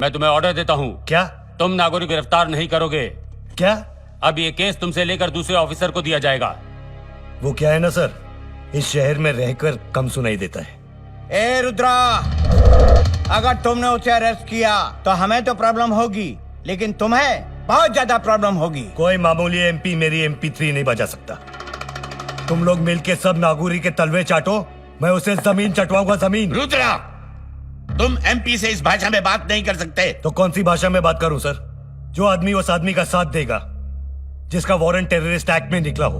मैं तुम्हें ऑर्डर देता हूँ। क्या? तुम नागोरी को गिरफ्तार नहीं करोगे। क्या? अब ये केस तुमसे लेकर दूसरे ऑफिसर को दिया जाएगा। वो क्या है ना सर, इस शहर में रहकर कम सुनाई देता है। ए रुद्रा, अगर तुमने उसे अरेस्ट किया तो हमें तो प्रॉब्लम होगी, लेकिन तुम्हें बहुत ज्यादा प्रॉब्लम होगी। कोई मामूली एमपी मेरी MP3 नहीं बजा सकता। तुम लोग मिलके सब नागौरी के तलवे चाटो, मैं उसे जमीन चटवाऊंगा, जमीन। रुद्रा, तुम MP से इस भाषा में बात नहीं कर सकते। तो कौन सी भाषा में बात करूं सर? जो आदमी उस आदमी का साथ देगा जिसका वारंट टेररिस्ट एक्ट में निकला हो,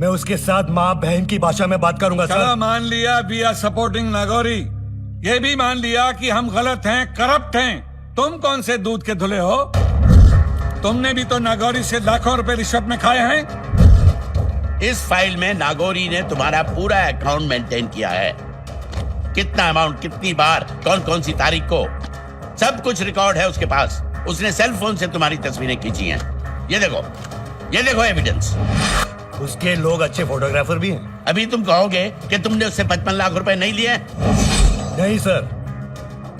मैं उसके साथ माँ बहन की भाषा में बात करूंगा सर। मान लिया वी आर सपोर्टिंग नागौरी, ये भी मान लिया कि हम गलत हैं, करप्ट हैं। तुम कौन से दूध के धुले हो? तुमने भी तो नागौरी से लाखों रुपए रिश्वत में खाए हैं। इस फाइल में नागौरी ने तुम्हारा पूरा अकाउंट मेंटेन किया है। कितना अमाउंट, कितनी बार, कौन कौन सी तारीख को, सब कुछ रिकॉर्ड है उसके पास। उसने सेल फोन से तुम्हारी तस्वीरें खींची हैं। ये देखो एविडेंस। उसके लोग अच्छे फोटोग्राफर भी हैं। अभी तुम कहोगे कि तुमने उससे 55 लाख रुपए नहीं लिए? नहीं सर,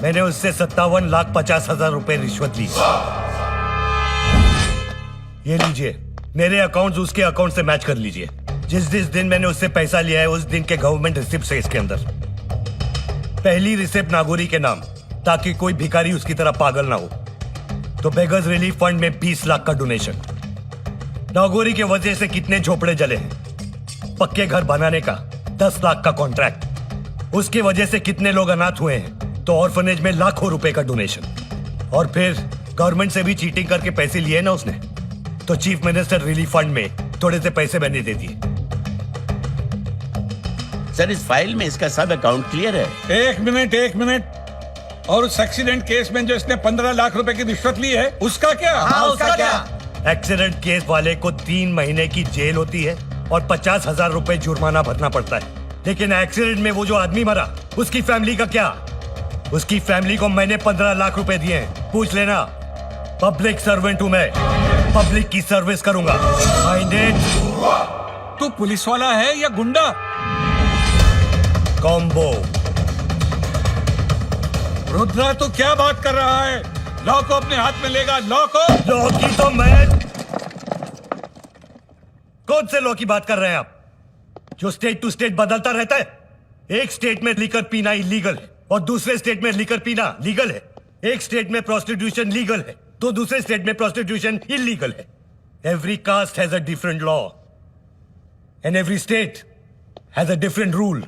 मैंने उससे 57,50,000 रुपए रिश्वत ली। ये लीजिए, मेरे अकाउंट्स उसके अकाउंट से मैच कर लीजिए। जिस दिन मैंने उससे पैसा लिया है उस दिन के गवर्नमेंट रिसिप्ट है इसके अंदर। पहली रिसिप्ट नागौरी के नाम, ताकि कोई भिखारी उसकी तरह पागल ना हो। तो बेगर्स रिलीफ फंड में 20 लाख का डोनेशन। नागौरी के वजह से कितने झोपड़े जले हैं। पक्के घर बनाने का 10 लाख का कॉन्ट्रैक्ट। उसकी वजह से कितने लोग अनाथ हुए हैं। तो ऑर्फनेज में लाखों रुपए का डोनेशन। और फिर गवर्नमेंट से भी चीटिंग करके पैसे लिए ना उसने, तो चीफ मिनिस्टर रिलीफ फंड में थोड़े से पैसे मैंने दे दिए। सर, इस फाइल में इसका सब अकाउंट क्लियर है। एक मिनट। और उस एक्सीडेंट केस में जो इसने 15 लाख रुपए की रिश्वत ली है, उसका क्या? उसका क्या? एक्सीडेंट केस वाले को 3 महीने की जेल होती है और 50,000 रुपए जुर्माना भरना पड़ता है। लेकिन एक्सीडेंट में वो जो आदमी मरा, उसकी फैमिली का क्या? उसकी फैमिली को मैंने 15 लाख रुपए दिए हैं। पूछ लेना। पब्लिक सर्वेंट हूं मैं, पब्लिक की सर्विस करूंगा। तू पुलिस वाला है या गुंडा? कॉम्बो। रुद्रा, तू क्या बात कर रहा है? लॉ को अपने हाथ में लेगा। लॉ की तो मैं। कौन से लॉ की बात कर रहे हैं आप, जो स्टेट टू स्टेट बदलता रहता है? एक स्टेट में लिकर पीना इलीगल है और दूसरे स्टेट में लिकर पीना लीगल है। एक स्टेट में प्रोस्टिट्यूशन लीगल है तो दूसरे स्टेट में प्रोस्टिट्यूशन इलीगल है। Every caste has a different law and every state has a different rule.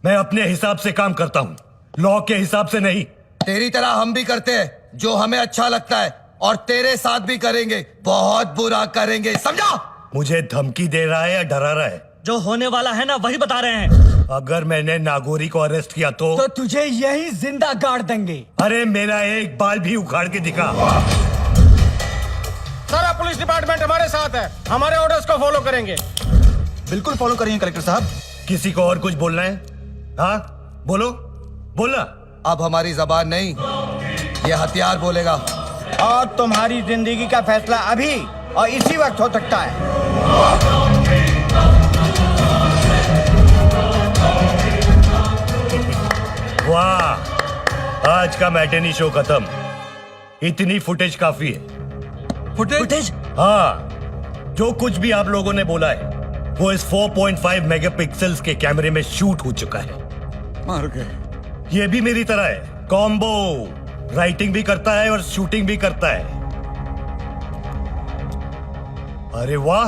मैं अपने हिसाब से काम करता हूं, लॉ के हिसाब से नहीं। तेरी तरह हम भी करते हैं जो हमें अच्छा लगता है, और तेरे साथ भी करेंगे, बहुत बुरा करेंगे, समझा? मुझे धमकी दे रहा है या डरा रहा है? जो होने वाला है ना वही बता रहे हैं। अगर मैंने नागौरी को अरेस्ट किया तो तुझे यही जिंदा गाड़ देंगे। अरे मेरा एक बाल भी उखाड़ के दिखा। सारा पुलिस डिपार्टमेंट हमारे साथ है, हमारे ऑर्डर्स को फॉलो करेंगे। बिल्कुल फॉलो करेंगे कलेक्टर साहब। किसी को और कुछ बोलना है? हाँ बोलो, बोलना। अब हमारी जबान नहीं, ये हथियार बोलेगा। और तुम्हारी जिंदगी का फैसला अभी और इसी वक्त हो सकता है। वाह, आज का मैटेनी शो खत्म। इतनी फुटेज काफी है। फुटेज? हाँ, जो कुछ भी आप लोगों ने बोला है वो इस 4.5 मेगापिक्सल्स के कैमरे में शूट हो चुका है। मार गए। ये भी मेरी तरह है, कॉम्बो। राइटिंग भी करता है और शूटिंग भी करता है। अरे वाह,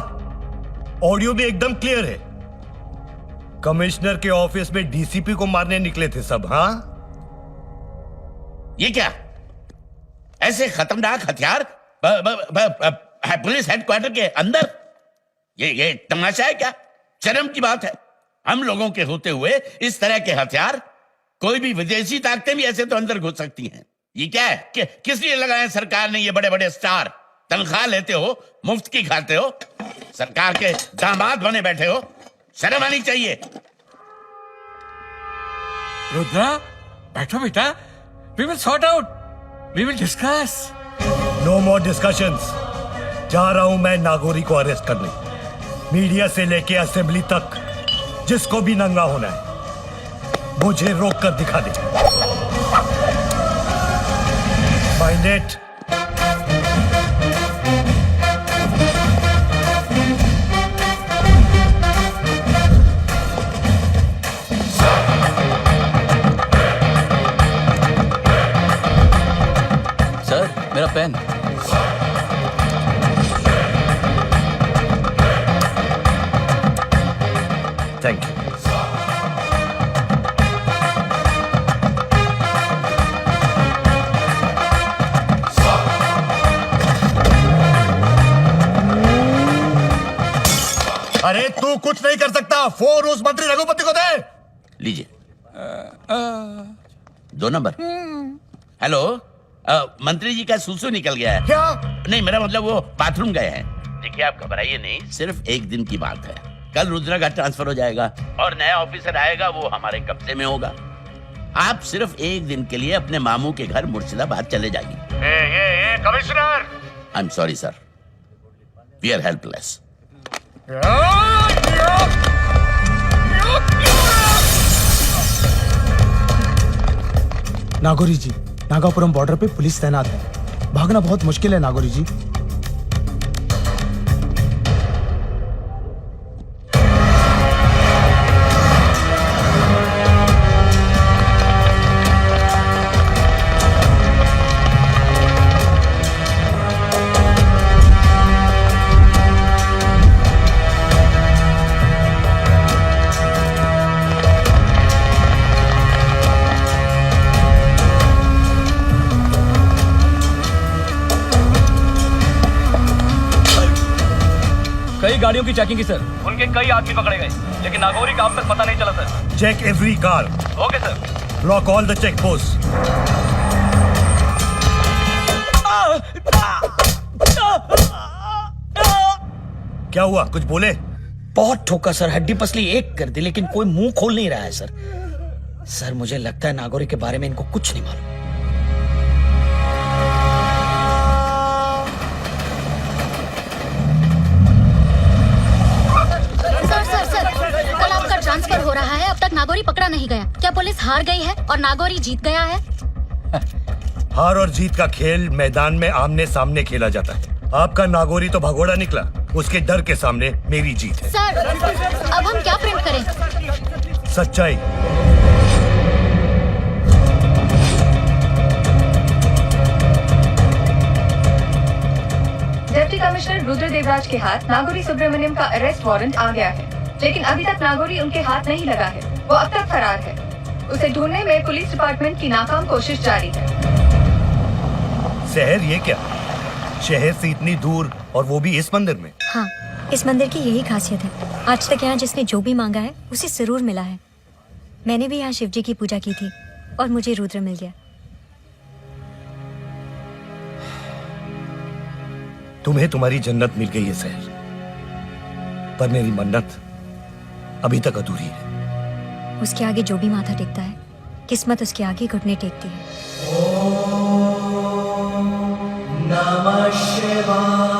ऑडियो भी एकदम क्लियर है। कमिश्नर के ऑफिस में डीसीपी को मारने निकले थे सब। हाँ, ये क्या? ऐसे खतरनाक हथियार पुलिस हेडक्वार्टर के अंदर? ये तमाशा है क्या? शर्म की बात है। हम लोगों के होते हुए इस तरह के हथियार, कोई भी विदेशी ताकतें भी ऐसे तो अंदर घुस सकती हैं। ये क्या है? किस लिए लगाए सरकार ने ये बड़े बड़े स्टार? तनख्वाह लेते हो, मुफ्त की खाते हो, सरकार के दामाद बने बैठे हो, शर्म आनी चाहिए। रुद्रा, बैठो बेटा। We will sort out. We will discuss. No more discussions. जा रहा हूं मैं नागौरी को अरेस्ट करने। मीडिया से लेके असेंबली तक जिसको भी नंगा होना है मुझे रोक कर दिखा दे। Sign it. सर मेरा पेन। Thank you. अरे तू कुछ नहीं कर सकता। फोन उस मंत्री रघुपति को दे। लीजिए। 2 नंबर। हेलो, मंत्री जी का सुसु निकल गया है। क्या? नहीं, मेरा मतलब वो बाथरूम गए हैं। देखिए, आप घबराइए नहीं, सिर्फ 1 दिन की बात है। कल रुद्रा का ट्रांसफर हो जाएगा और नया ऑफिसर आएगा, वो हमारे कब्जे में होगा। आप सिर्फ 1 दिन के लिए अपने मामू के घर मुर्शिदाबाद चले जाइए। Commissioner. I am sorry sir, we are helpless. Nagauri ji, Nagapuram border पे पुलिस तैनात है। भागना बहुत मुश्किल है नागौरी जी। कई गाड़ियों की चेकिंग की सर। उनके कई आदमी पकड़े गए, लेकिन नागौरी का अब तक पता नहीं चला sir. Check every car. Okay sir. Block all the check posts. क्या हुआ? कुछ बोले? बहुत ठोका सर, हड्डी पसली एक कर दी, लेकिन कोई मुंह खोल नहीं रहा है सर। सर मुझे लगता है नागौरी के बारे में इनको कुछ नहीं मालूम। सर, कल आपका ट्रांसफर हो रहा है, अब तक नागौरी पकड़ा नहीं गया। क्या पुलिस हार गई है और नागौरी जीत गया है? हार और जीत का खेल मैदान में आमने सामने खेला जाता है। आपका नागौरी तो भगोड़ा निकला, उसके डर के सामने मेरी जीत है। सर, अब हम क्या प्रिंट करें? सच्चाई। डिप्टी कमिश्नर रुद्र देवराज के हाथ नागौरी सुब्रमण्यम का अरेस्ट वारंट आ गया है, लेकिन अभी तक नागौरी उनके हाथ नहीं लगा है। वो अब तक फरार है। उसे ढूंढने में पुलिस डिपार्टमेंट की नाकाम कोशिश जारी है। शहर ये क्या? शहर से इतनी दूर और वो भी इस मंदिर में। हाँ, इस मंदिर की यही खासियत है। आज तक यहाँ जिसने जो भी मांगा है उसे जरूर मिला है। मैंने भी यहाँ शिव जी की पूजा की थी और मुझे रुद्र मिल गया। तुम्हें तुम्हारी जन्नत मिल गई है शहर, पर मेरी मन्नत अभी तक अधूरी है। उसके आगे जो भी माथा टेकता है, किस्मत उसके आगे घुटने टेकती है। नमः शिवाय।